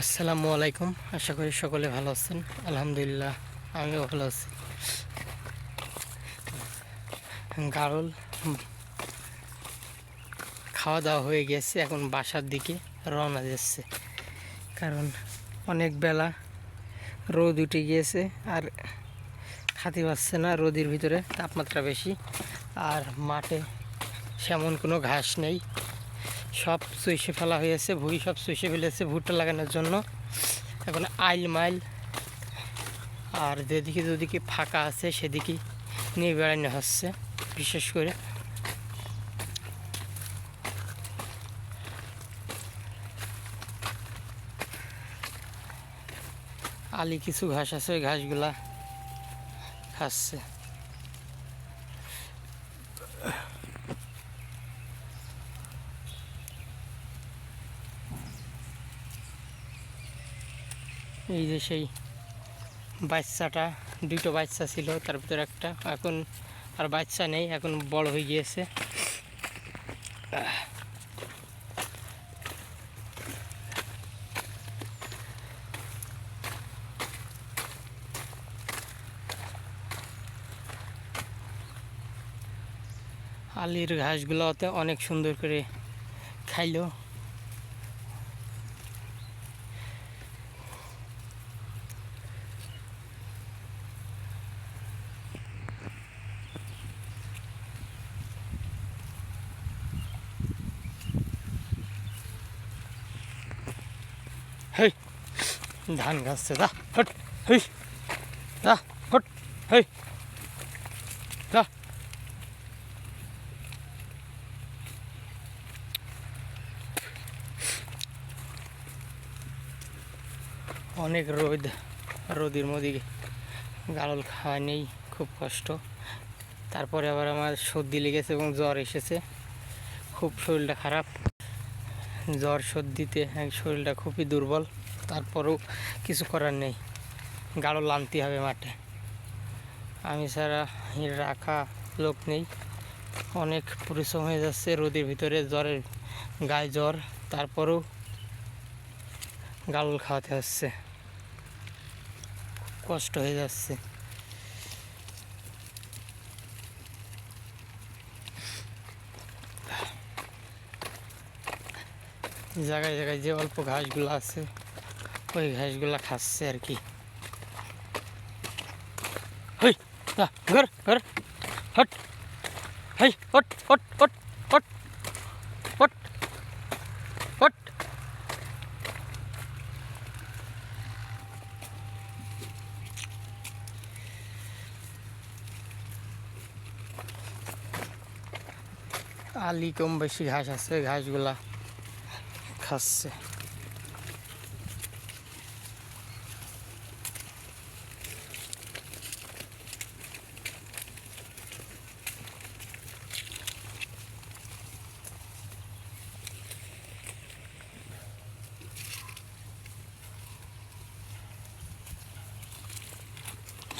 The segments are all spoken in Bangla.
আসসালামু আলাইকুম। আশা করি সকলে ভালো আছেন। আলহামদুলিল্লাহ, আমিও ভালো আছি। গারল খাওয়া দাওয়া হয়ে গেছে, এখন বাসার দিকে রওনা দিচ্ছে। কারণ অনেক বেলা রোদ উঠে গিয়েছে, আর খাতে পাচ্ছে না, রোদের ভিতরে তাপমাত্রা বেশি। আর মাঠে সেমন কোনো ঘাস নেই, সব চুষে ফেলা হয়েছে, ভুঁই সব চুষে ফেলেছে ভুট্টা লাগানোর জন্য। এখন আইল মাইল আর যেদিকে ফাঁকা আছে সেদিকে নিয়ে বেড়ানো হচ্ছে। বিশেষ করে আলি কিছু ঘাস আছে, ওই ঘাসগুলা খাচ্ছে। এই যে সেই বাচ্চাটা, দুটো বাচ্চা ছিল, তার ভিতরে একটা এখন আর বাচ্চা নেই, এখন বড় হয়ে গিয়েছে। আলির ঘাসগুলোতে অনেক সুন্দর করে খাইলো। হেই, ধান গাছছে, দা হট, হেই দা হট, হেই দা। অনেক রোদের মধ্যে গাড়ল খাওয়া নেই, খুব কষ্ট। তারপরে আবার আমার সর্দি লেগেছে এবং জ্বর এসেছে, খুব শরীরটা খারাপ। জ্বর সর্দিতে শরীরটা খুবই দুর্বল, তারপরেও কিছু করার নেই, গাড়ল আনতে হবে মাঠে। আমি ছাড়া রাখা লোক নেই, অনেক পরিশ্রম হয়ে যাচ্ছে রোদের ভিতরে, গায়ে জ্বর, তারপরেও গাড়ল খাওয়াতে হচ্ছে, কষ্ট হয়ে যাচ্ছে। জায়গায় জায়গায় যে অল্প ঘাসগুলো আছে, ওই ঘাসগুলো খাচ্ছে আর কি। হই না, ঘর ঘর হট, হই হট হট হট হট হট হট। আলি কম বেশি ঘাস আছে, ঘাসগুলা খাচ্ছে।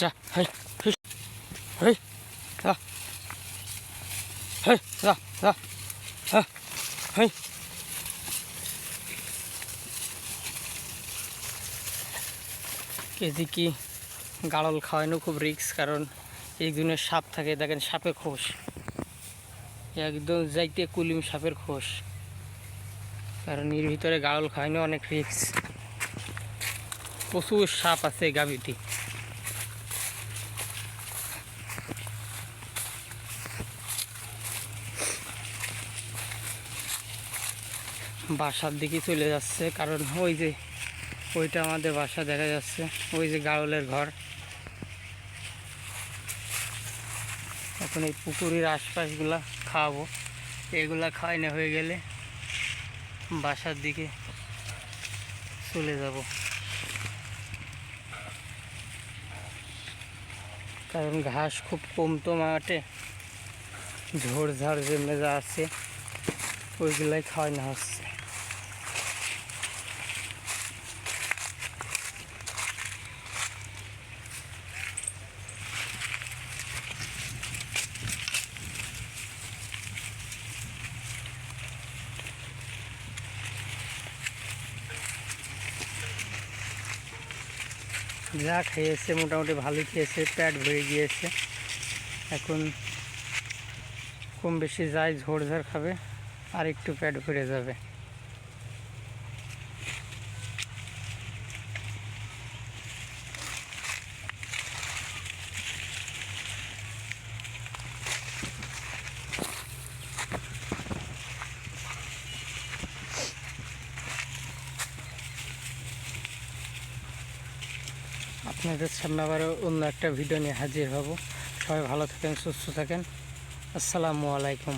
যা হই হই যা, হই যা যা, হই। এদিকে গাড়ল খাওয়ানো খুব রিস্ক, কারণ এই ধরনের সাপ থাকে, দেখেন সাপে খোস, একদম যাইতে কুলিম সাপের খোস, কারণ এর ভিতরে গাড়ল খাওয়ানো অনেক রিস্ক। প্রচুর সাপ আছে গাভীতে। বাসার দিকে চলে যাচ্ছে, কারণ ওই যে ওইটা আমাদের বাসা দেখা যাচ্ছে, ওই যে গাড়লের ঘর। এখন এই পুকুরের আশপাশগুলা খাওয়াবো, এগুলা খাওয়ানো হয়ে গেলে বাসার দিকে চলে যাব, কারণ ঘাস খুব কম তো মাঠে, ঝোড়ঝাড় যে মেজা আছে ওইগুলাই খাওয়ানো হচ্ছে। যা খেয়েছে মোটামুটি ভালোই খেয়েছে, পেট ভরে গিয়েছে। এখন কম বেশি যাই ঝোড়ঝাড় খাবে, আর একটু পেট ভরে যাবে। আপনাদের সামনে আবারও অন্য একটা ভিডিও নিয়ে হাজির হব। সবাই ভালো থাকেন, সুস্থ থাকেন। আসসালামু আলাইকুম।